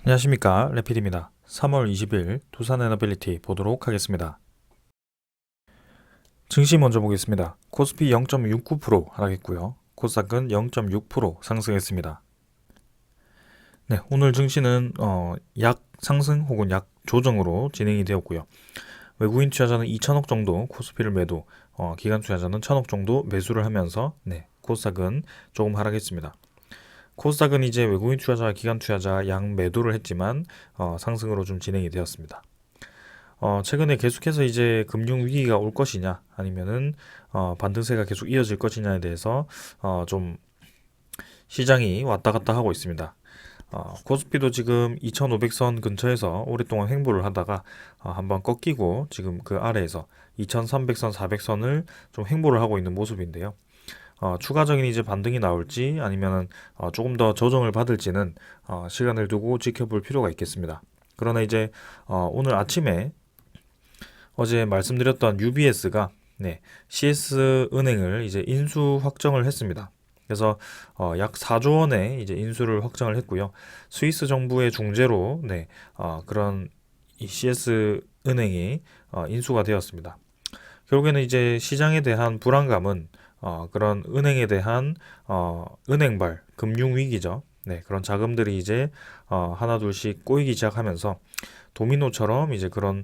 안녕하십니까, 레필입니다. 3월 20일 두산에너빌리티 보도록 하겠습니다. 증시 먼저 보겠습니다. 코스피 0.69% 하락했고요. 코스닥은 0.6% 상승했습니다. 네, 오늘 증시는 약 상승 혹은 약 조정으로 진행이 되었고요. 외국인 투자자는 2천억 정도 코스피를 매도, 기관 투자자는 1천억 정도 매수를 하면서 코스닥은 조금 하락했습니다. 코스닥은 이제 외국인 투자자, 기관 투자자 양 매도를 했지만 상승으로 좀 진행이 되었습니다. 최근에 계속해서 이제 금융 위기가 올 것이냐, 아니면은 반등세가 계속 이어질 것이냐에 대해서 좀 시장이 왔다 갔다 하고 있습니다. 코스피도 지금 2,500선 근처에서 오랫동안 횡보를 하다가 한번 꺾이고 지금 그 아래에서 2,300선, 400선을 좀 횡보를 하고 있는 모습인데요. 추가적인 이제 반등이 나올지 아니면은 조금 더 조정을 받을지는 시간을 두고 지켜볼 필요가 있겠습니다. 그러나 이제 오늘 아침에 어제 말씀드렸던 UBS가 CS 은행을 이제 인수 확정을 했습니다. 그래서 약 4조 원의 이제 인수를 확정을 했고요. 스위스 정부의 중재로 그런 이 CS 은행이 인수가 되었습니다. 결국에는 이제 시장에 대한 불안감은 그런 은행에 대한 은행발 금융 위기죠. 그런 자금들이 이제 하나 둘씩 꼬이기 시작하면서 도미노처럼 이제 그런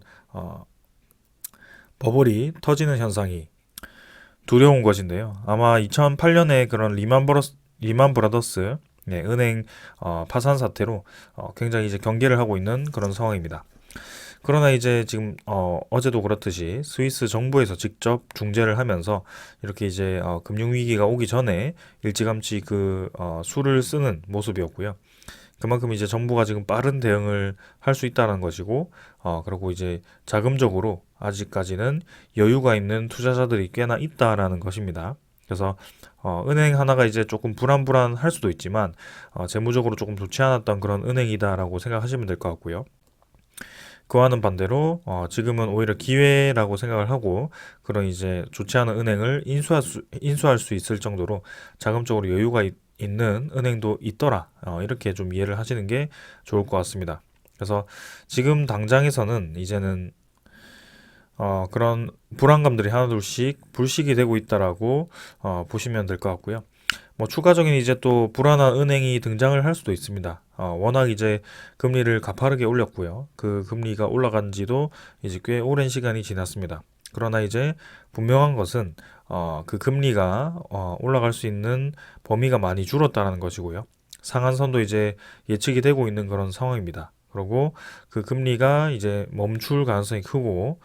버블이 터지는 현상이 두려운 것인데요. 아마 2008년에 그런 리만 브라더스 은행 파산 사태로 굉장히 이제 경계를 하고 있는 그런 상황입니다. 그러나 이제 지금 어제도 그렇듯이 스위스 정부에서 직접 중재를 하면서 이렇게 이제 금융 위기가 오기 전에 일찌감치 그 수를 쓰는 모습이었고요. 그만큼 이제 정부가 지금 빠른 대응을 할 수 있다는 것이고, 그리고 이제 자금적으로 아직까지는 여유가 있는 투자자들이 꽤나 있다라는 것입니다. 그래서 은행 하나가 이제 조금 불안불안할 수도 있지만 재무적으로 조금 좋지 않았던 그런 은행이다라고 생각하시면 될 것 같고요. 그와는 반대로 지금은 오히려 기회라고 생각을 하고 그런 이제 좋지 않은 은행을 인수할 수 있을 정도로 자금적으로 여유가 있는 은행도 있더라. 이렇게 좀 이해를 하시는 게 좋을 것 같습니다. 그래서 지금 당장에서는 이제는 그런 불안감들이 하나둘씩 불식이 되고 있다라고 보시면 될 것 같고요. 뭐 추가적인 이제 또 불안한 은행이 등장을 할 수도 있습니다. 워낙 이제 금리를 가파르게 올렸고요. 그 금리가 올라간 지도 이제 꽤 오랜 시간이 지났습니다. 그러나 이제 분명한 것은 그 금리가 올라갈 수 있는 범위가 많이 줄었다는 것이고요. 상한선도 이제 예측이 되고 있는 그런 상황입니다. 그리고 그 금리가 이제 멈출 가능성이 크고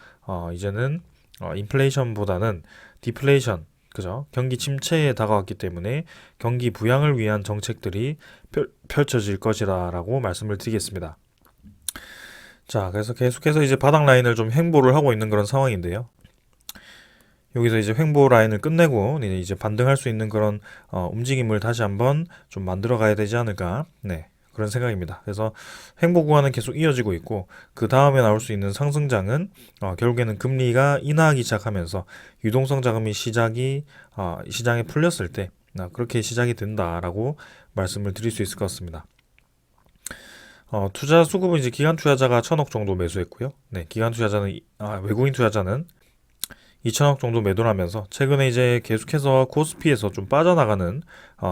이제는 인플레이션보다는 디플레이션, 그죠? 경기 침체에 다가왔기 때문에 경기 부양을 위한 정책들이 펼쳐질 것이다라고 말씀을 드리겠습니다. 자, 그래서 계속해서 이제 바닥 라인을 좀 횡보를 하고 있는 그런 상황인데요. 여기서 이제 횡보 라인을 끝내고 이제 반등할 수 있는 그런 움직임을 다시 한번 좀 만들어 가야 되지 않을까. 그런 생각입니다. 그래서 횡보 구간은 계속 이어지고 있고 그 다음에 나올 수 있는 상승장은 결국에는 금리가 인하하기 시작하면서 유동성 자금이 시장에 풀렸을 때 그렇게 시작이 된다라고 말씀을 드릴 수 있을 것 같습니다. 투자 수급은 이제 기관 투자자가 1천억 정도 매수했고요. 기관 투자자는 외국인 투자자는 2천억 정도 매도를 하면서 최근에 이제 계속해서 코스피에서 좀 빠져나가는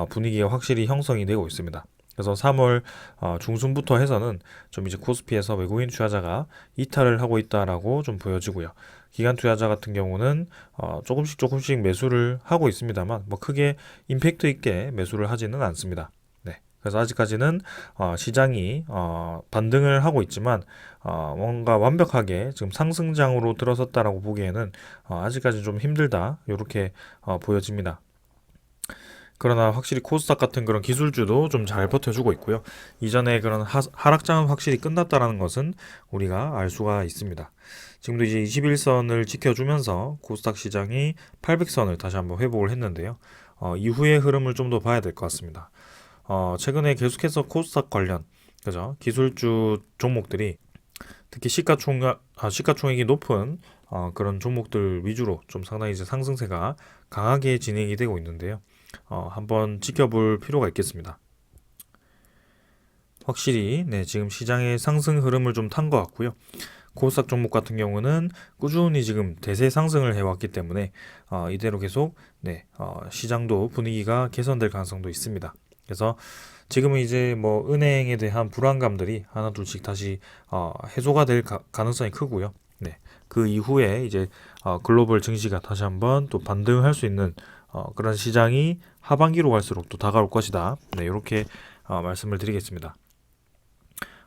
분위기가 확실히 형성이 되고 있습니다. 그래서 3월 중순부터 해서는 좀 이제 코스피에서 외국인 투자자가 이탈을 하고 있다라고 좀 보여지고요. 기관 투자자 같은 경우는 조금씩 매수를 하고 있습니다만 뭐 크게 임팩트 있게 매수를 하지는 않습니다. 그래서 아직까지는 시장이 반등을 하고 있지만 뭔가 완벽하게 지금 상승장으로 들어섰다라고 보기에는 아직까지 좀 힘들다 이렇게 보여집니다. 그러나 확실히 코스닥 같은 그런 기술주도 좀 잘 버텨주고 있고요. 이전에 그런 하락장은 확실히 끝났다라는 것은 우리가 알 수가 있습니다. 지금도 이제 21선을 지켜주면서 코스닥 시장이 800선을 다시 한번 회복을 했는데요. 이후의 흐름을 좀 더 봐야 될 것 같습니다. 최근에 계속해서 코스닥 관련, 그죠? 기술주 종목들이 특히 시가총액이 높은 그런 종목들 위주로 좀 상당히 이제 상승세가 강하게 진행이 되고 있는데요. 한번 지켜볼 필요가 있겠습니다. 확실히 네, 지금 시장의 상승 흐름을 좀 탄 것 같고요. 코스닥 종목 같은 경우는 꾸준히 지금 대세 상승을 해왔기 때문에 이대로 계속 네, 시장도 분위기가 개선될 가능성도 있습니다. 그래서 지금은 이제 뭐 은행에 대한 불안감들이 하나둘씩 다시 해소가 될 가능성이 크고요. 네, 그 이후에 이제 글로벌 증시가 다시 한번 또 반등할 수 있는 그런 시장이 하반기로 갈수록 또 다가올 것이다. 네, 이렇게 말씀을 드리겠습니다.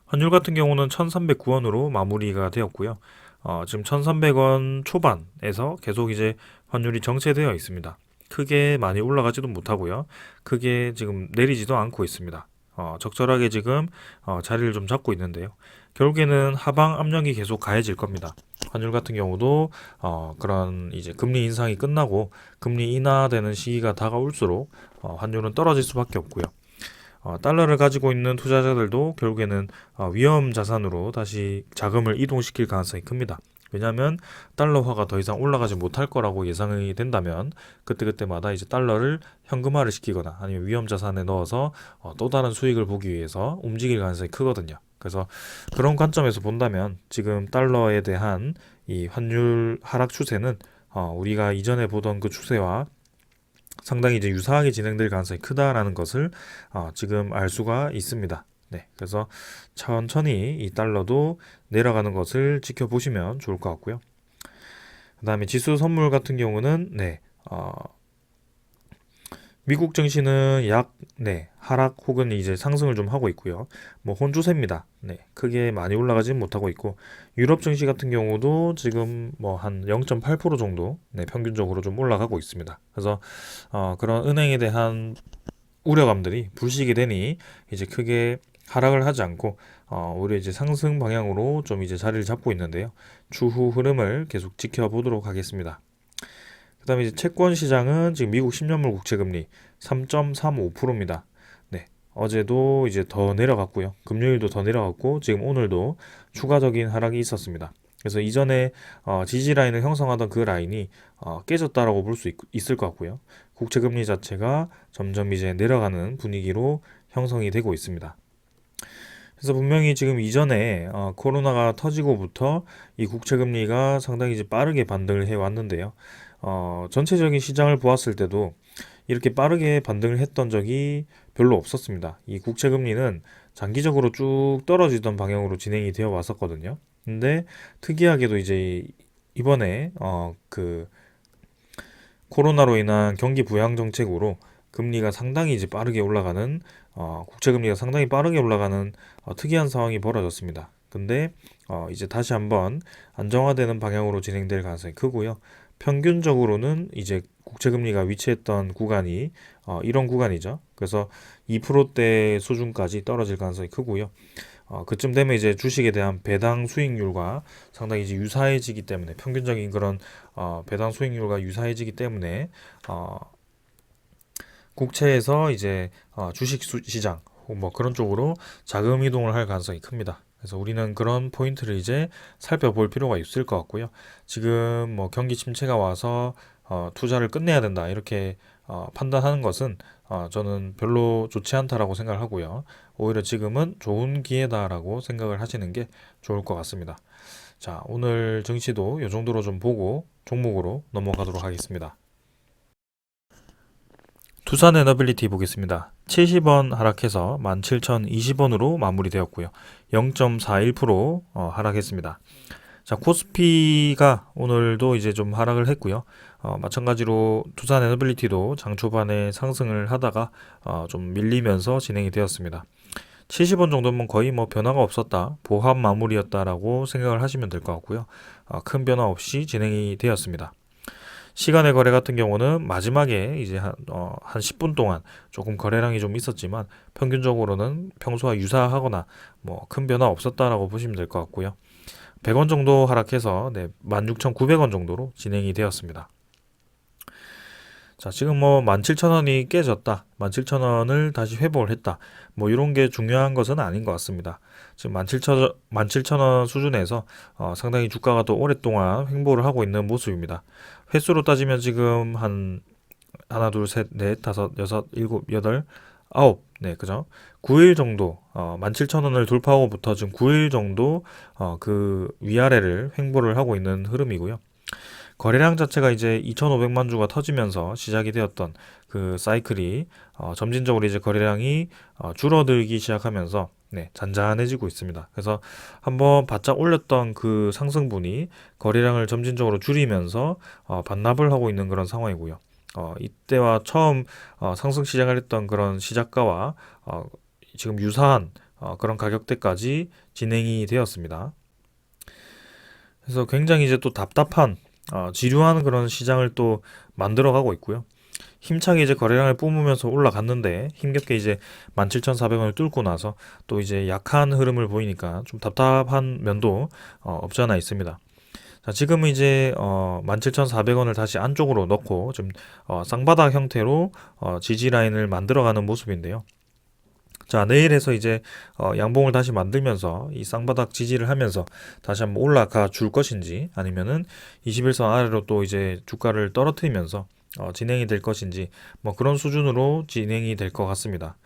환율 같은 경우는 1309원으로 마무리가 되었고요. 지금 1300원 초반에서 계속 이제 환율이 정체되어 있습니다. 크게 많이 올라가지도 못하고요. 크게 지금 내리지도 않고 있습니다. 적절하게 지금 자리를 좀 잡고 있는데요. 결국에는 하방 압력이 계속 가해질 겁니다. 환율 같은 경우도 그런 이제 금리 인상이 끝나고 금리 인하되는 시기가 다가올수록 환율은 떨어질 수밖에 없고요. 달러를 가지고 있는 투자자들도 결국에는 위험 자산으로 다시 자금을 이동시킬 가능성이 큽니다. 왜냐하면 달러화가 더 이상 올라가지 못할 거라고 예상이 된다면 그때그때마다 이제 달러를 현금화를 시키거나 아니면 위험 자산에 넣어서 또 다른 수익을 보기 위해서 움직일 가능성이 크거든요. 그래서 그런 관점에서 본다면 지금 달러에 대한 이 환율 하락 추세는 우리가 이전에 보던 그 추세와 상당히 이제 유사하게 진행될 가능성이 크다라는 것을 지금 알 수가 있습니다. 네, 그래서 천천히 이 달러도 내려가는 것을 지켜보시면 좋을 것 같고요. 그 다음에 지수 선물 같은 경우는 네, 미국 증시는 네, 하락 혹은 이제 상승을 좀 하고 있고요. 뭐 혼조세입니다. 네, 크게 많이 올라가지는 못하고 있고 유럽 증시 같은 경우도 지금 뭐 한 0.8% 정도 네, 평균적으로 좀 올라가고 있습니다. 그래서 그런 은행에 대한 우려감들이 불식이 되니 이제 크게 하락을 하지 않고 오히려 이제 상승 방향으로 좀 이제 자리를 잡고 있는데요. 추후 흐름을 계속 지켜보도록 하겠습니다. 그다음에 이제 채권 시장은 지금 미국 10년물 국채 금리 3.35%입니다. 네. 어제도 이제 더 내려갔고요. 금요일도 더 내려갔고 지금 오늘도 추가적인 하락이 있었습니다. 그래서 이전에 지지 라인을 형성하던 그 라인이 깨졌다라고 볼 수 있을 것 같고요. 국채 금리 자체가 점점 이제 내려가는 분위기로 형성이 되고 있습니다. 그래서 분명히 지금 이전에 코로나가 터지고부터 이 국채 금리가 상당히 이제 빠르게 반등을 해 왔는데요. 전체적인 시장을 보았을 때도 이렇게 빠르게 반등을 했던 적이 별로 없었습니다. 이 국채 금리는 장기적으로 쭉 떨어지던 방향으로 진행이 되어 왔었거든요. 근데 특이하게도 이제 이번에 그 코로나로 인한 경기 부양 정책으로 금리가 상당히 이제 빠르게 올라가는 국채 금리가 상당히 빠르게 올라가는 특이한 상황이 벌어졌습니다. 근데 이제 다시 한번 안정화되는 방향으로 진행될 가능성이 크고요. 평균적으로는 이제 국채 금리가 위치했던 구간이 이런 구간이죠. 그래서 2%대 수준까지 떨어질 가능성이 크고요. 그쯤 되면 이제 주식에 대한 배당 수익률과 상당히 이제 유사해지기 때문에 평균적인 그런 배당 수익률과 유사해지기 때문에 국채에서 이제 주식 시장 뭐 그런 쪽으로 자금 이동을 할 가능성이 큽니다. 그래서 우리는 그런 포인트를 이제 살펴볼 필요가 있을 것 같고요. 지금 뭐 경기 침체가 와서 투자를 끝내야 된다 이렇게 판단하는 것은 저는 별로 좋지 않다라고 생각을 하고요. 오히려 지금은 좋은 기회다라고 생각을 하시는 게 좋을 것 같습니다. 자, 오늘 증시도 이 정도로 좀 보고 종목으로 넘어가도록 하겠습니다. 두산 에너빌리티 보겠습니다. 70원 하락해서 17,020원으로 마무리되었고요. 0.41% 하락했습니다. 자, 코스피가 오늘도 이제 좀 하락을 했고요. 마찬가지로 두산 에너빌리티도 장 초반에 상승을 하다가 좀 밀리면서 진행이 되었습니다. 70원 정도면 거의 뭐 변화가 없었다, 보합 마무리였다라고 생각을 하시면 될 것 같고요. 큰 변화 없이 진행이 되었습니다. 시간의 거래 같은 경우는 마지막에 이제 한 10분 동안 조금 거래량이 좀 있었지만 평균적으로는 평소와 유사하거나 뭐 큰 변화 없었다라고 보시면 될 것 같고요. 100원 정도 하락해서 네, 16,900원 정도로 진행이 되었습니다. 자, 지금 뭐 17,000원이 깨졌다, 17,000원을 다시 회복을 했다, 뭐 이런 게 중요한 것은 아닌 것 같습니다. 지금 17,000원 수준에서 상당히 주가가 또 오랫동안 횡보를 하고 있는 모습입니다. 횟수로 따지면 지금 한 하나, 둘, 셋, 넷, 다섯, 여섯, 일곱, 여덟, 그죠? 9일 정도, 17,000원을 돌파하고부터 지금 9일 정도, 그 위아래를 횡보를 하고 있는 흐름이고요. 거래량 자체가 이제 2,500만 주가 터지면서 시작이 되었던 그 사이클이, 점진적으로 이제 거래량이 줄어들기 시작하면서 잔잔해지고 있습니다. 그래서 한번 바짝 올렸던 그 상승분이 거래량을 점진적으로 줄이면서 반납을 하고 있는 그런 상황이고요. 이때와 처음 상승 시작을 했던 그런 시작가와 지금 유사한 그런 가격대까지 진행이 되었습니다. 그래서 굉장히 이제 또 답답한 지루한 그런 시장을 또 만들어가고 있고요. 힘차게 이제 거래량을 뿜으면서 올라갔는데 힘겹게 이제 17,400원을 뚫고 나서 또 이제 약한 흐름을 보이니까 좀 답답한 면도 없지 않아 있습니다. 자, 지금은 이제 17,400원을 다시 안쪽으로 넣고 좀 쌍바닥 형태로 지지 라인을 만들어가는 모습인데요. 자, 내일에서 이제 양봉을 다시 만들면서 이 쌍바닥 지지를 하면서 다시 한번 올라가 줄 것인지 아니면은 21선 아래로 또 이제 주가를 떨어뜨리면서 진행이 될 것인지 뭐 그런 수준으로 진행이 될 것 같습니다.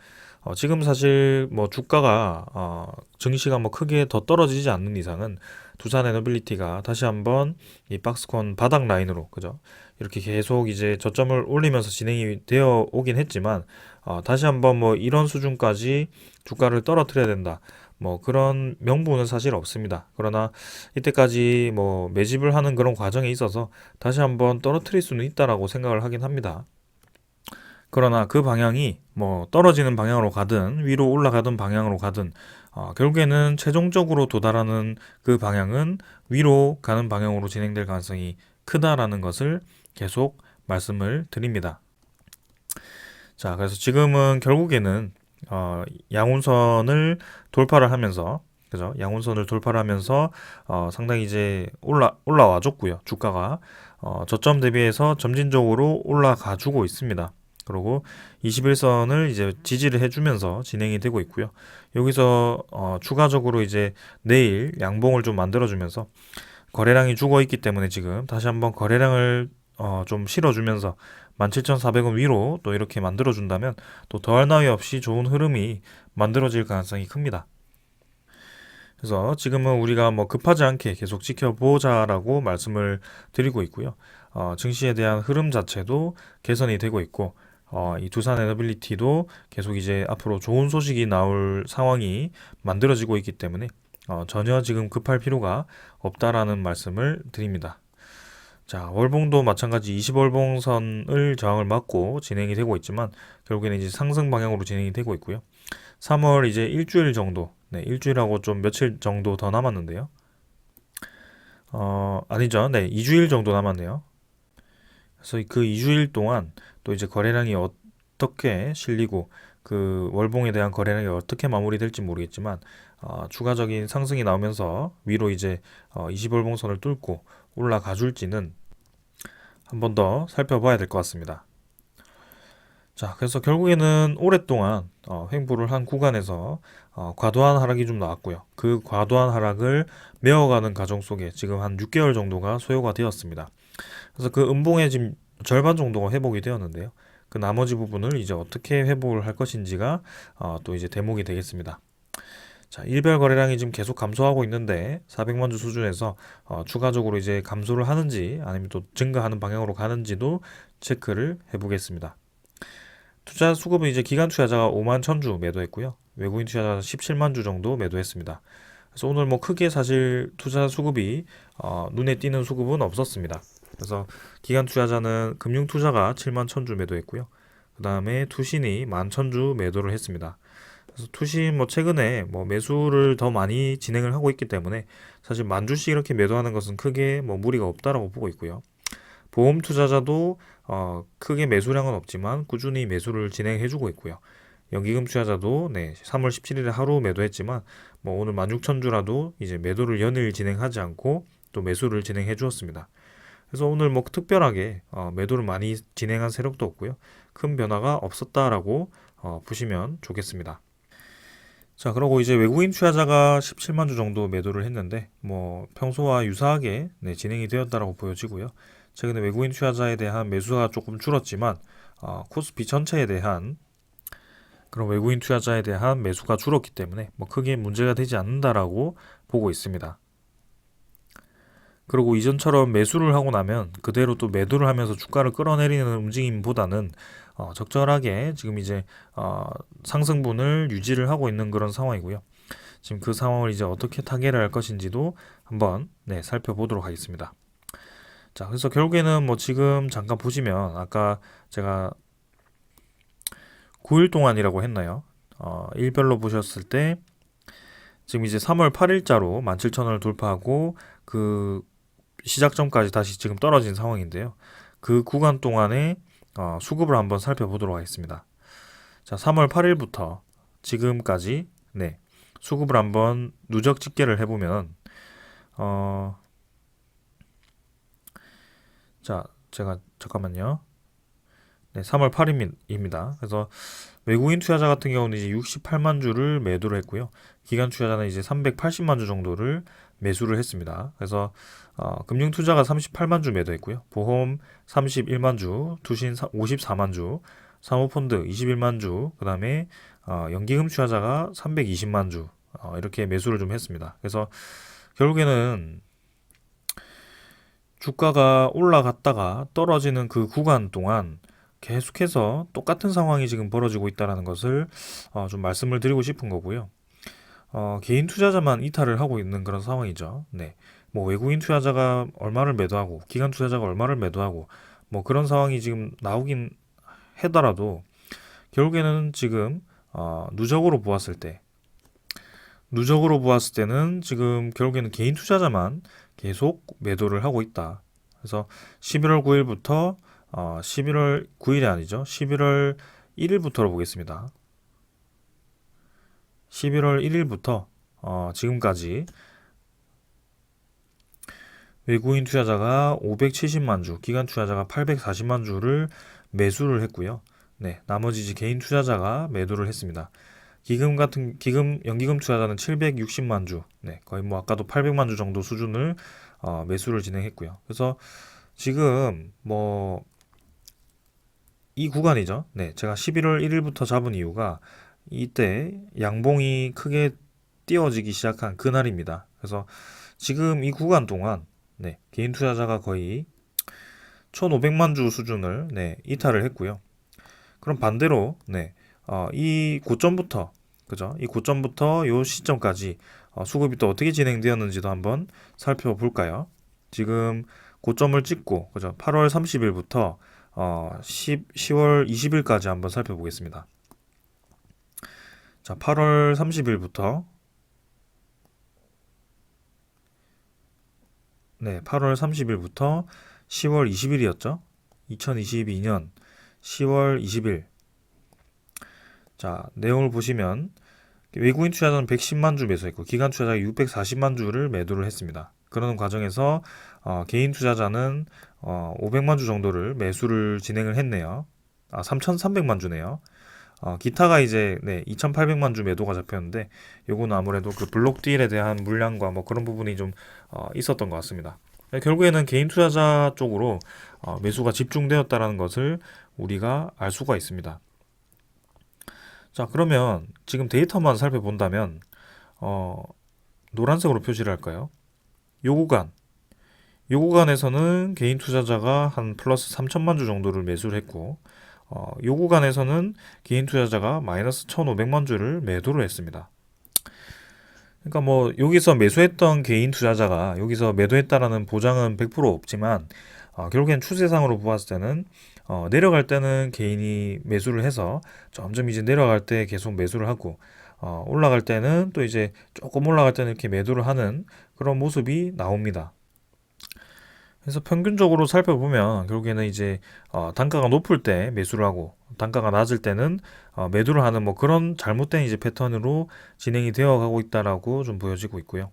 지금 사실 뭐 주가가 증시가 뭐 크게 더 떨어지지 않는 이상은 두산 에너빌리티가 다시 한번 이 박스권 바닥 라인으로 그죠? 이렇게 계속 이제 저점을 올리면서 진행이 되어 오긴 했지만 다시 한번 뭐 이런 수준까지 주가를 떨어뜨려야 된다. 뭐 그런 명분은 사실 없습니다. 그러나 이때까지 뭐 매집을 하는 그런 과정에 있어서 다시 한번 떨어뜨릴 수는 있다라고 생각을 하긴 합니다. 그러나 그 방향이 뭐 떨어지는 방향으로 가든 위로 올라가던 방향으로 가든 결국에는 최종적으로 도달하는 그 방향은 위로 가는 방향으로 진행될 가능성이 크다라는 것을 계속 말씀을 드립니다. 자, 그래서 지금은 결국에는 양운선을 돌파를 하면서 그죠? 양운선을 돌파를 하면서 상당히 이제 올라와 줬고요. 주가가 저점 대비해서 점진적으로 올라가 주고 있습니다. 그리고 21선을 이제 지지를 해주면서 진행이 되고 있고요. 여기서 추가적으로 이제 내일 양봉을 좀 만들어주면서 거래량이 죽어 있기 때문에 지금 다시 한번 거래량을 좀 실어주면서 17,400원 위로 또 이렇게 만들어준다면 또 더할 나위 없이 좋은 흐름이 만들어질 가능성이 큽니다. 그래서 지금은 우리가 뭐 급하지 않게 계속 지켜보자라고 말씀을 드리고 있고요. 증시에 대한 흐름 자체도 개선이 되고 있고, 이 두산 에너빌리티도 계속 이제 앞으로 좋은 소식이 나올 상황이 만들어지고 있기 때문에 전혀 지금 급할 필요가 없다라는 말씀을 드립니다. 자, 월봉도 마찬가지 20월봉선을 저항을 맞고 진행이 되고 있지만 결국에는 이제 상승 방향으로 진행이 되고 있고요. 3월 이제 일주일 정도, 일주일하고 좀 며칠 정도 더 남았는데요. 아니죠. 2주일 정도 남았네요. 그래서 그 2주일 동안 또 이제 거래량이 어떻게 실리고 그 월봉에 대한 거래량이 어떻게 마무리될지 모르겠지만 추가적인 상승이 나오면서 위로 이제 20월봉선을 뚫고 올라가 줄지는 한 번 더 살펴봐야 될 것 같습니다. 자, 그래서 결국에는 오랫동안 횡보를 한 구간에서 과도한 하락이 좀 나왔고요. 그 과도한 하락을 메어가는 과정 속에 지금 한 6개월 정도가 소요가 되었습니다. 그래서 그 음봉의 지금 절반 정도가 회복이 되었는데요. 그 나머지 부분을 이제 어떻게 회복을 할 것인지가 또 이제 대목이 되겠습니다. 자, 일별 거래량이 지금 계속 감소하고 있는데 400만 주 수준에서 추가적으로 이제 감소를 하는지 아니면 또 증가하는 방향으로 가는지도 체크를 해보겠습니다. 투자 수급은 이제 기관 투자자가 5만 1000주 매도했고요. 외국인 투자자 17만 주 정도 매도했습니다. 그래서 오늘 뭐 크게 사실 투자 수급이 눈에 띄는 수급은 없었습니다. 그래서 기관 투자자는 금융 투자가 7만 1000주 매도했고요. 그 다음에 투신이 1만 1000주 매도를 했습니다. 그래서 투신 뭐 최근에 뭐 매수를 더 많이 진행을 하고 있기 때문에 사실 10,000주씩 이렇게 매도하는 것은 크게 뭐 무리가 없다라고 보고 있고요. 보험 투자자도 크게 매수량은 없지만 꾸준히 매수를 진행해주고 있고요. 연기금 투자자도 3월 17일에 하루 매도했지만 뭐 오늘 16,000주라도 이제 매도를 연일 진행하지 않고 또 매수를 진행해 주었습니다. 그래서 오늘 뭐 특별하게 매도를 많이 진행한 세력도 없고요. 큰 변화가 없었다라고 보시면 좋겠습니다. 자, 그리고 이제 외국인 투자자가 17만 주 정도 매도를 했는데 뭐 평소와 유사하게 진행이 되었다라고 보여지고요. 최근에 외국인 투자자에 대한 매수가 조금 줄었지만 코스피 전체에 대한 그런 외국인 투자자에 대한 매수가 줄었기 때문에 뭐 크게 문제가 되지 않는다라고 보고 있습니다. 그리고 이전처럼 매수를 하고 나면 그대로 또 매도를 하면서 주가를 끌어내리는 움직임보다는 적절하게 지금 이제 상승분을 유지를 하고 있는 그런 상황이고요. 지금 그 상황을 이제 어떻게 타개를 할 것인지도 한번 살펴보도록 하겠습니다. 자, 그래서 결국에는 뭐 지금 잠깐 보시면 아까 제가 9일 동안이라고 했나요? 일별로 보셨을 때 지금 이제 3월 8일자로 17,000원을 돌파하고 그 시작점까지 다시 지금 떨어진 상황인데요. 그 구간 동안에 수급을 한번 살펴보도록 하겠습니다. 자, 3월 8일부터 지금까지 수급을 한번 누적 집계를 해보면 자, 제가 잠깐만요. 3월 8일입니다. 그래서 외국인 투자자 같은 경우는 이제 68만 주를 매도를 했고요. 기관 투자자는 이제 380만 주 정도를 매수를 했습니다. 그래서 금융 투자가 38만 주 매도했고요. 보험 31만 주, 투신 54만 주, 사모펀드 21만 주, 그다음에 연기금 투자자가 320만 주 이렇게 매수를 좀 했습니다. 그래서 결국에는 주가가 올라갔다가 떨어지는 그 구간 동안 계속해서 똑같은 상황이 지금 벌어지고 있다는 것을 좀 말씀을 드리고 싶은 거고요. 개인 투자자만 이탈을 하고 있는 그런 상황이죠. 뭐 외국인 투자자가 얼마를 매도하고 기관 투자자가 얼마를 매도하고 뭐 그런 상황이 지금 나오긴 하더라도 결국에는 지금 누적으로 보았을 때는 지금 결국에는 개인 투자자만 계속 매도를 하고 있다. 그래서 11월 9일부터 11월 9일이 아니죠. 11월 1일부터로 보겠습니다. 11월 1일부터 지금까지 외국인 투자자가 570만 주, 기관 투자자가 840만 주를 매수를 했고요. 나머지 이제 개인 투자자가 매도를 했습니다. 연기금 투자자는 760만 주, 거의 뭐 아까도 800만 주 정도 수준을 매수를 진행했고요. 그래서 지금 뭐 이 구간이죠. 제가 11월 1일부터 잡은 이유가 이때 양봉이 크게 띄워지기 시작한 그날입니다. 그래서 지금 이 구간 동안 개인 투자자가 거의 1,500만 주 수준을 이탈을 했고요. 그럼 반대로 이 고점부터 그죠? 이 고점부터 이 시점까지 수급이 또 어떻게 진행되었는지도 한번 살펴볼까요? 지금 고점을 찍고 그죠? 8월 30일부터 10월 20일까지 한번 살펴보겠습니다. 자, 8월 30일부터 8월 30일부터 10월 20일이었죠? 2022년 10월 20일. 자, 내용을 보시면 외국인 투자자는 110만 주 매수했고 기관 투자자가 640만 주를 매도를 했습니다. 그러는 과정에서 개인 투자자는 500만 주 정도를 매수를 진행을 했네요. 3,300만 주네요. 기타가 이제 2,800만 주 매도가 잡혔는데 요거는 아무래도 그 블록 딜에 대한 물량과 뭐 그런 부분이 좀 있었던 것 같습니다. 결국에는 개인 투자자 쪽으로 매수가 집중되었다라는 것을 우리가 알 수가 있습니다. 자, 그러면 지금 데이터만 살펴본다면 노란색으로 표시를 할까요? 요 구간에서는 개인 투자자가 한 플러스 3천만 주 정도를 매수를 했고 요 구간에서는 개인 투자자가 마이너스 1,500만 주를 매도를 했습니다. 그러니까 뭐 여기서 매수했던 개인 투자자가 여기서 매도했다라는 보장은 100% 없지만 결국엔 추세상으로 보았을 때는 내려갈 때는 개인이 매수를 해서 점점 이제 내려갈 때 계속 매수를 하고 올라갈 때는 또 이제 조금 올라갈 때는 이렇게 매도를 하는 그런 모습이 나옵니다. 그래서 평균적으로 살펴보면 결국에는 이제 단가가 높을 때 매수를 하고 단가가 낮을 때는 매도를 하는 뭐 그런 잘못된 이제 패턴으로 진행이 되어 가고 있다라고 좀 보여지고 있고요.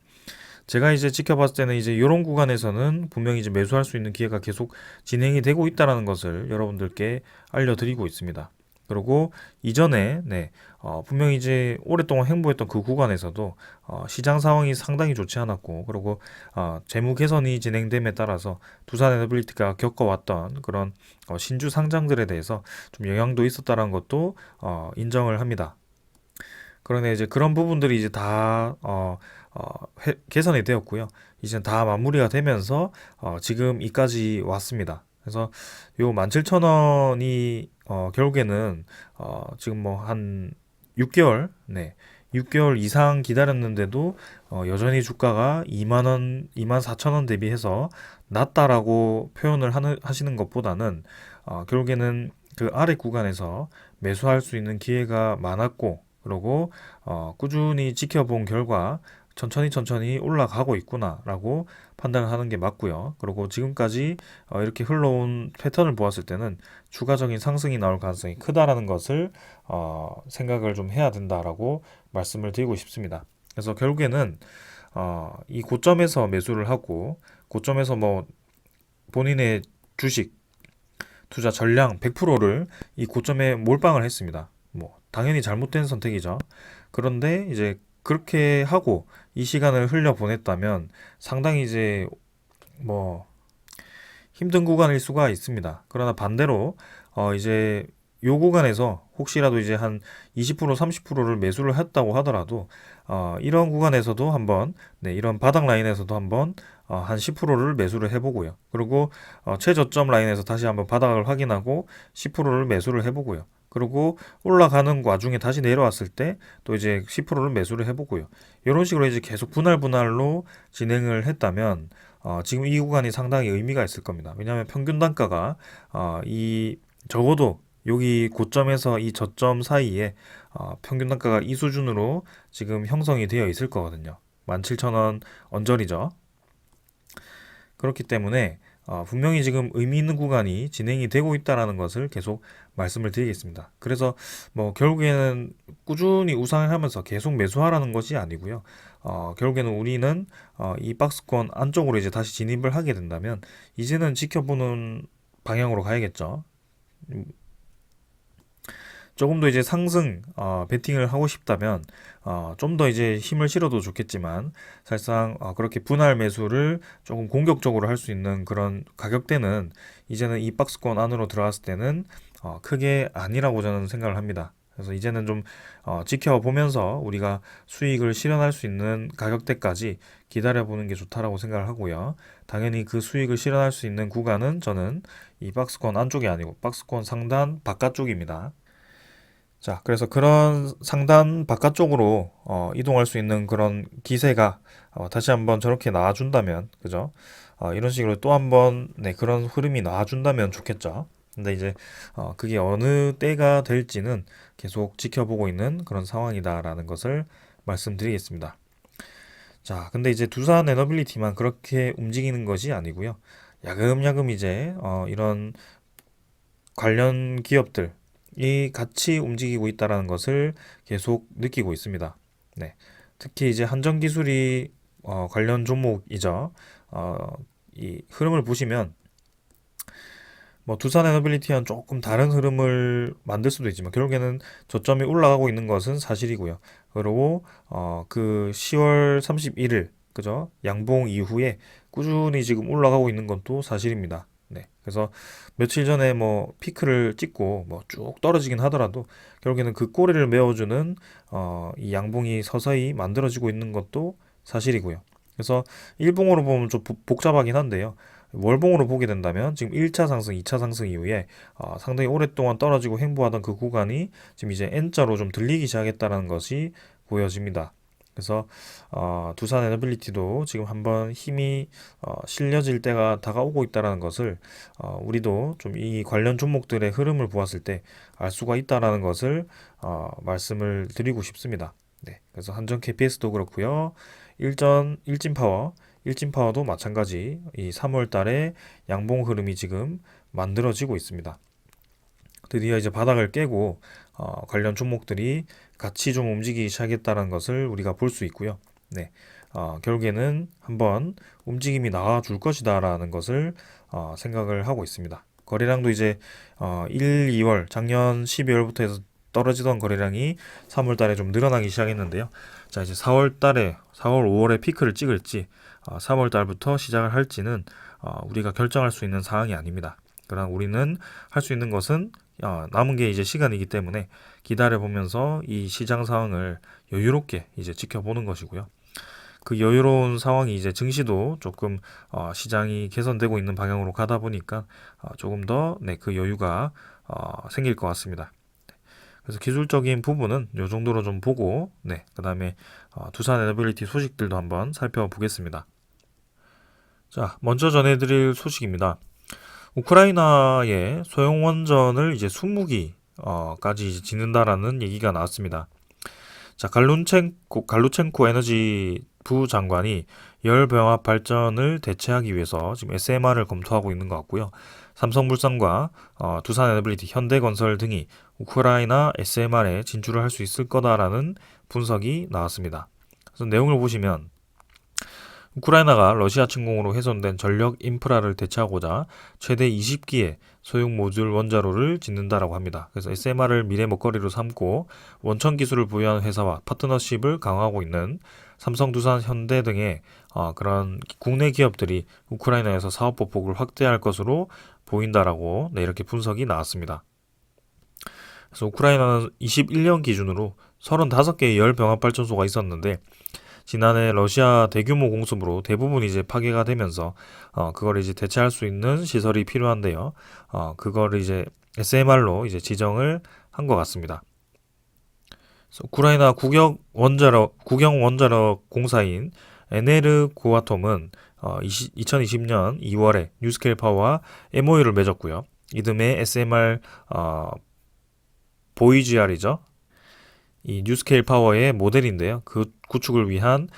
제가 이제 지켜봤을 때는 이제 이런 구간에서는 분명히 이제 매수할 수 있는 기회가 계속 진행이 되고 있다라는 것을 여러분들께 알려드리고 있습니다. 그리고 이전에 분명히 이제 오랫동안 행보했던 그 구간에서도 시장 상황이 상당히 좋지 않았고, 그리고 재무 개선이 진행됨에 따라서 두산 에너빌리티가 겪어왔던 그런 신주 상장들에 대해서 좀 영향도 있었다는 것도 인정을 합니다. 그런데 이제 그런 부분들이 이제 다 개선이 되었고요. 이제 다 마무리가 되면서 지금 이까지 왔습니다. 그래서 요 17,000원이 결국에는 지금 뭐 한 6개월, 6개월 이상 기다렸는데도 여전히 주가가 2만 원, 2만 4천 원 대비해서 낮다라고 표현을 하시는 것보다는 결국에는 그 아래 구간에서 매수할 수 있는 기회가 많았고, 그리고 꾸준히 지켜본 결과 천천히 올라가고 있구나라고 판단을 하는 게 맞고요. 그리고 지금까지 이렇게 흘러온 패턴을 보았을 때는 추가적인 상승이 나올 가능성이 크다라는 것을 생각을 좀 해야 된다라고 말씀을 드리고 싶습니다. 그래서 결국에는 이 고점에서 매수를 하고, 고점에서 뭐 본인의 주식 투자 전량 100%를 이 고점에 몰빵을 했습니다. 뭐 당연히 잘못된 선택이죠. 그런데 이제 그렇게 하고 이 시간을 흘려 보냈다면 상당히 이제 뭐 힘든 구간일 수가 있습니다. 그러나 반대로 이제 요 구간에서 혹시라도 이제 한 20% 30%를 매수를 했다고 하더라도 이런 구간에서도 한번 이런 바닥 라인에서도 한번 한 10%를 매수를 해보고요. 그리고 최저점 라인에서 다시 한번 바닥을 확인하고 10%를 매수를 해보고요. 그리고 올라가는 와중에 다시 내려왔을 때 또 이제 10%를 매수를 해보고요. 이런 식으로 이제 계속 분할로 진행을 했다면 지금 이 구간이 상당히 의미가 있을 겁니다. 왜냐하면 평균 단가가 이 적어도 여기 고점에서 이 저점 사이에 평균 단가가 이 수준으로 지금 형성이 되어 있을 거거든요. 17,000원 언저리죠. 그렇기 때문에 분명히 지금 의미 있는 구간이 진행이 되고 있다는 것을 계속 말씀을 드리겠습니다. 그래서 뭐 결국에는 꾸준히 우상하면서 계속 매수하라는 것이 아니고요. 결국에는 우리는 이 박스권 안쪽으로 이제 다시 진입을 하게 된다면 이제는 지켜보는 방향으로 가야겠죠. 조금 더 이제 상승 베팅을 하고 싶다면 좀 더 이제 힘을 실어도 좋겠지만, 사실상 그렇게 분할 매수를 조금 공격적으로 할 수 있는 그런 가격대는 이제는 이 박스권 안으로 들어갔을 때는 크게 아니라고 저는 생각을 합니다. 그래서 이제는 좀 지켜보면서 우리가 수익을 실현할 수 있는 가격대까지 기다려보는 게 좋다라고 생각을 하고요. 당연히 그 수익을 실현할 수 있는 구간은 저는 이 박스권 안쪽이 아니고 박스권 상단 바깥쪽입니다. 자, 그래서 그런 상단 바깥쪽으로 이동할 수 있는 그런 기세가 다시 한번 저렇게 나와준다면, 그죠? 이런 식으로 또 한번 그런 흐름이 나와준다면 좋겠죠. 근데 이제 그게 어느 때가 될지는 계속 지켜보고 있는 그런 상황이다라는 것을 말씀드리겠습니다. 자, 근데 이제 두산 에너빌리티만 그렇게 움직이는 것이 아니고요. 야금야금 이제 이런 관련 기업들 이 같이 움직이고 있다는 것을 계속 느끼고 있습니다. 네. 특히 이제 한전기술이 관련 종목이죠. 이 흐름을 보시면 뭐 두산 에너빌리티와는 조금 다른 흐름을 만들 수도 있지만 결국에는 저점이 올라가고 있는 것은 사실이고요. 그리고 그 10월 31일 그죠? 양봉 이후에 꾸준히 지금 올라가고 있는 것도 사실입니다. 네. 그래서 며칠 전에 뭐 피크를 찍고 뭐 쭉 떨어지긴 하더라도 결국에는 그 꼬리를 메워주는 이 양봉이 서서히 만들어지고 있는 것도 사실이고요. 그래서 일봉으로 보면 좀 복잡하긴 한데요. 월봉으로 보게 된다면 지금 1차 상승, 2차 상승 이후에 상당히 오랫동안 떨어지고 횡보하던 그 구간이 지금 이제 N자로 좀 들리기 시작했다는 것이 보여집니다. 그래서 두산 에너빌리티도 지금 한번 힘이 실려질 때가 다가오고 있다는 것을 우리도 좀 이 관련 종목들의 흐름을 보았을 때 알 수가 있다는 것을 말씀을 드리고 싶습니다. 네, 그래서 한전 KPS도 그렇고요. 일진파워도 마찬가지 이 3월 달에 양봉 흐름이 지금 만들어지고 있습니다. 드디어 이제 바닥을 깨고 관련 종목들이 같이 좀 움직이기 시작했다는 것을 우리가 볼 수 있고요. 네, 결국에는 한번 움직임이 나와 줄 것이다라는 것을 생각을 하고 있습니다. 거래량도 이제 1, 2월 작년 12월부터 해서 떨어지던 거래량이 3월 달에 좀 늘어나기 시작했는데요. 자, 이제 4월 달에 4월, 5월에 피크를 찍을지 3월 달부터 시작을 할지는 우리가 결정할 수 있는 사항이 아닙니다. 그러나 우리는 할 수 있는 것은 남은 게 이제 시간이기 때문에 기다려 보면서 이 시장 상황을 여유롭게 이제 지켜보는 것이고요. 그 여유로운 상황이 이제 증시도 조금 시장이 개선되고 있는 방향으로 가다 보니까 조금 더 그 여유가 생길 것 같습니다. 그래서 기술적인 부분은 이 정도로 좀 보고 그다음에 두산 에너빌리티 소식들도 한번 살펴보겠습니다. 자, 먼저 전해드릴 소식입니다. 우크라이나의 소형 원전을 이제 20기까지 이제 짓는다라는 얘기가 나왔습니다. 자, 갈루첸코 에너지 부장관이 열병합 발전을 대체하기 위해서 지금 SMR을 검토하고 있는 것 같고요. 삼성물산과 두산 에너빌리티, 현대건설 등이 우크라이나 SMR에 진출을 할 수 있을 거다라는 분석이 나왔습니다. 그래서 내용을 보시면 우크라이나가 러시아 침공으로 훼손된 전력 인프라를 대체하고자 최대 20기의 소형 모듈 원자로를 짓는다라고 합니다. 그래서 SMR을 미래 먹거리로 삼고 원천 기술을 보유한 회사와 파트너십을 강화하고 있는 삼성, 두산, 현대 등의 그런 국내 기업들이 우크라이나에서 사업 보폭을 확대할 것으로 보인다라고 이렇게 분석이 나왔습니다. 그래서 우크라이나는 21년 기준으로 35개의 열병합 발전소가 있었는데 지난해 러시아 대규모 공습으로 대부분 이제 파괴가 되면서 그걸 이제 대체할 수 있는 시설이 필요한데요. 그거를 이제 SMR로 이제 지정을 한 것 같습니다. 우크라이나 국영 원자력 공사인 에네르고아톰은 2020년 2월에 뉴스케일 파워와 MOU를 맺었고요. 이듬해 SMR 보이지알이죠. 이 뉴스케일 파워의 모델인데요. 그 구축을 위한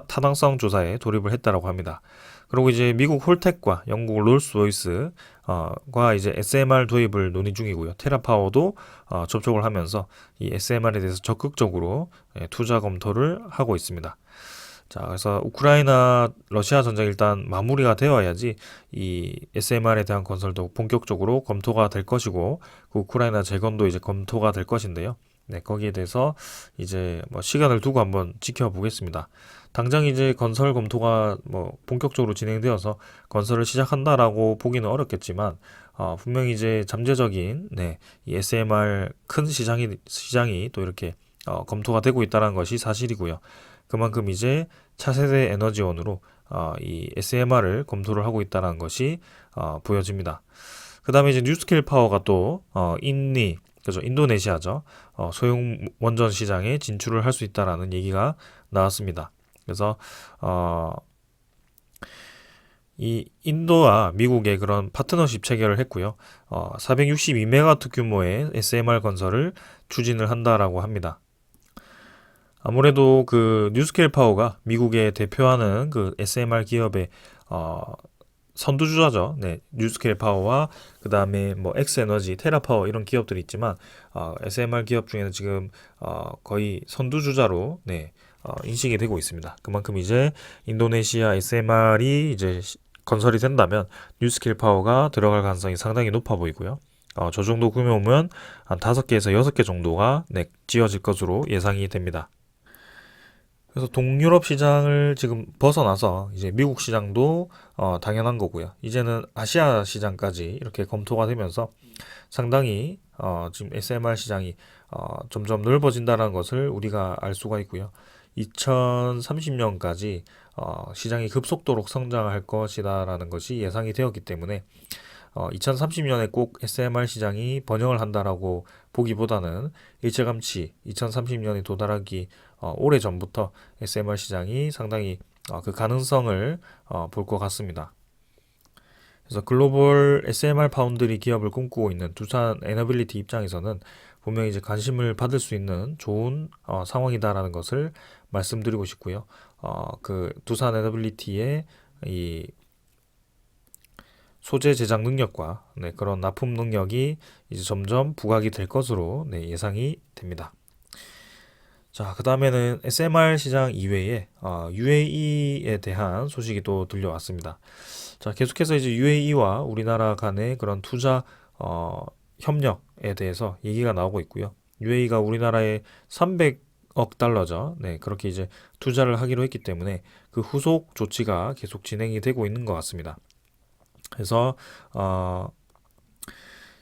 타당성 조사에 돌입을 했다라고 합니다. 그리고 이제 미국 홀텍과 영국 롤스로이스가 이제 SMR 도입을 논의 중이고요. 테라파워도 접촉을 하면서 이 SMR에 대해서 적극적으로 투자 검토를 하고 있습니다. 자, 그래서 우크라이나 러시아 전쟁 일단 마무리가 되어야지 이 SMR에 대한 건설도 본격적으로 검토가 될 것이고 그 우크라이나 재건도 이제 검토가 될 것인데요. 거기에 대해서 이제 뭐 시간을 두고 한번 지켜보겠습니다. 당장 이제 건설 검토가 뭐 본격적으로 진행되어서 건설을 시작한다라고 보기는 어렵겠지만 분명히 이제 잠재적인 이 SMR 큰 시장이 또 이렇게 검토가 되고 있다는 것이 사실이고요. 그만큼 이제 차세대 에너지원으로 이 SMR을 검토를 하고 있다는 것이 보여집니다. 그 다음에 이제 뉴스케일 파워가 또 그죠, 인도네시아죠. 소형 원전 시장에 진출을 할 수 있다라는 얘기가 나왔습니다. 그래서 이 인도와 미국의 그런 파트너십 체결을 했고요. 462메가와트 규모의 SMR 건설을 추진을 한다라고 합니다. 아무래도 그 뉴스케일 파워가 미국에 대표하는 그 SMR 기업의 선두주자죠. 뉴스케일 파워와 그 다음에 뭐 엑스에너지, 테라파워 이런 기업들이 있지만 SMR 기업 중에는 지금 거의 선두주자로 인식이 되고 있습니다. 그만큼 이제 인도네시아 SMR이 이제 건설이 된다면 뉴스케일 파워가 들어갈 가능성이 상당히 높아 보이고요. 저 정도 규모면 한 5개에서 6개 정도가 지어질 것으로 예상이 됩니다. 그래서 동유럽 시장을 지금 벗어나서 이제 미국 시장도 당연한 거고요. 이제는 아시아 시장까지 이렇게 검토가 되면서 상당히 지금 SMR 시장이 점점 넓어진다는 것을 우리가 알 수가 있고요. 2030년까지 시장이 급속도로 성장할 것이다라는 것이 예상이 되었기 때문에 2030년에 꼭 SMR 시장이 번영을 한다라고 보기보다는 일찌감치 2030년에 도달하기 오래 전부터 SMR 시장이 상당히 그 가능성을 볼 것 같습니다. 그래서 글로벌 SMR 파운드리 기업을 꿈꾸고 있는 두산 에너빌리티 입장에서는 분명히 이제 관심을 받을 수 있는 좋은 상황이다라는 것을 말씀드리고 싶고요. 그 두산 에너빌리티의 이 소재 제작 능력과 그런 납품 능력이 이제 점점 부각이 될 것으로 예상이 됩니다. 자, 그 다음에는 SMR 시장 이외에 UAE에 대한 소식이 또 들려왔습니다. 자, 계속해서 이제 UAE와 우리나라 간의 그런 투자 협력에 대해서 얘기가 나오고 있고요. UAE가 우리나라에 300억 달러죠. 네, 그렇게 이제 투자를 하기로 했기 때문에 그 후속 조치가 계속 진행이 되고 있는 것 같습니다. 그래서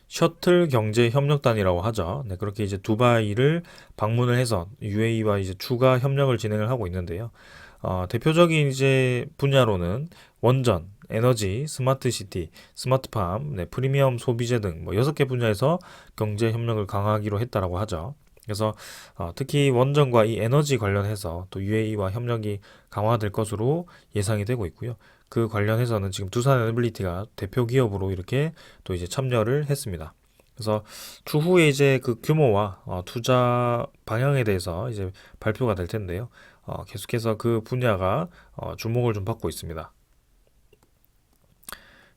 셔틀 경제 협력단이라고 하죠. 네, 그렇게 이제 두바이를 방문을 해서 UAE와 이제 추가 협력을 진행을 하고 있는데요. 대표적인 이제 분야로는 원전, 에너지, 스마트 시티, 스마트팜, 네, 프리미엄 소비재 등 뭐 6개 분야에서 경제 협력을 강화하기로 했다라고 하죠. 그래서 특히 원전과 이 에너지 관련해서 또 UAE와 협력이 강화될 것으로 예상이 되고 있고요. 그 관련해서는 지금 두산 에너빌리티가 대표 기업으로 이렇게 또 이제 참여를 했습니다. 그래서 추후에 이제 그 규모와 투자 방향에 대해서 이제 발표가 될 텐데요. 계속해서 그 분야가 주목을 좀 받고 있습니다.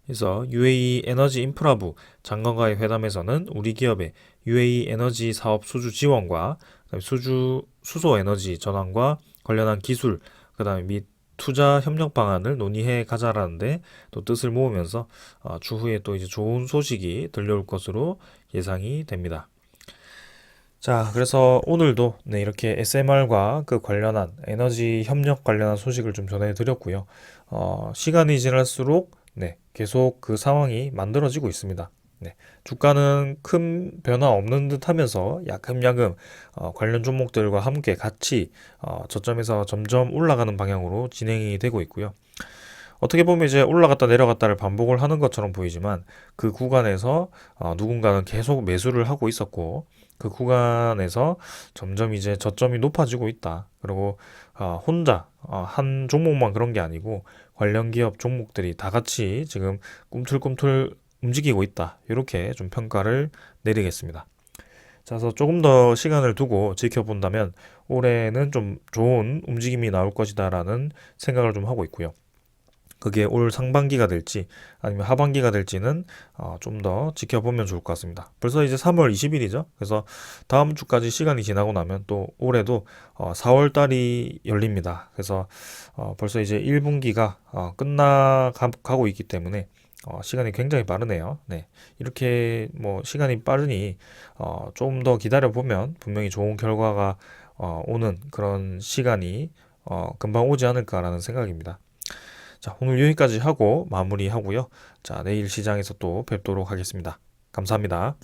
그래서 UAE 에너지 인프라부 장관과의 회담에서는 우리 기업의 UAE 에너지 사업 수주 지원과 그다음에 수소 에너지 전환과 관련한 기술, 그다음에 및 투자 협력 방안을 논의해 가자라는데 또 뜻을 모으면서 추후에 또 이제 좋은 소식이 들려올 것으로 예상이 됩니다. 자, 그래서 오늘도 네, 이렇게 SMR과 그 관련한 에너지 협력 관련한 소식을 좀 전해드렸고요. 시간이 지날수록 네, 계속 그 상황이 만들어지고 있습니다. 네, 주가는 큰 변화 없는 듯 하면서 야금야금 관련 종목들과 함께 같이 저점에서 점점 올라가는 방향으로 진행이 되고 있고요. 어떻게 보면 이제 올라갔다 내려갔다를 반복을 하는 것처럼 보이지만 그 구간에서 누군가는 계속 매수를 하고 있었고 그 구간에서 점점 이제 저점이 높아지고 있다. 그리고 혼자 한 종목만 그런 게 아니고 관련 기업 종목들이 다 같이 지금 꿈틀꿈틀 움직이고 있다. 이렇게 좀 평가를 내리겠습니다. 자, 그래서 조금 더 시간을 두고 지켜본다면 올해는 좀 좋은 움직임이 나올 것이다라는 생각을 좀 하고 있고요. 그게 올 상반기가 될지 아니면 하반기가 될지는 좀 더 지켜보면 좋을 것 같습니다. 벌써 이제 3월 20일이죠. 그래서 다음 주까지 시간이 지나고 나면 또 올해도 4월 달이 열립니다. 그래서 벌써 이제 1분기가 끝나가고 있기 때문에 시간이 굉장히 빠르네요. 네. 이렇게 뭐 시간이 빠르니 좀 더 기다려 보면 분명히 좋은 결과가 오는 그런 시간이 금방 오지 않을까라는 생각입니다. 자, 오늘 여기까지 하고 마무리하고요. 자, 내일 시장에서 또 뵙도록 하겠습니다. 감사합니다.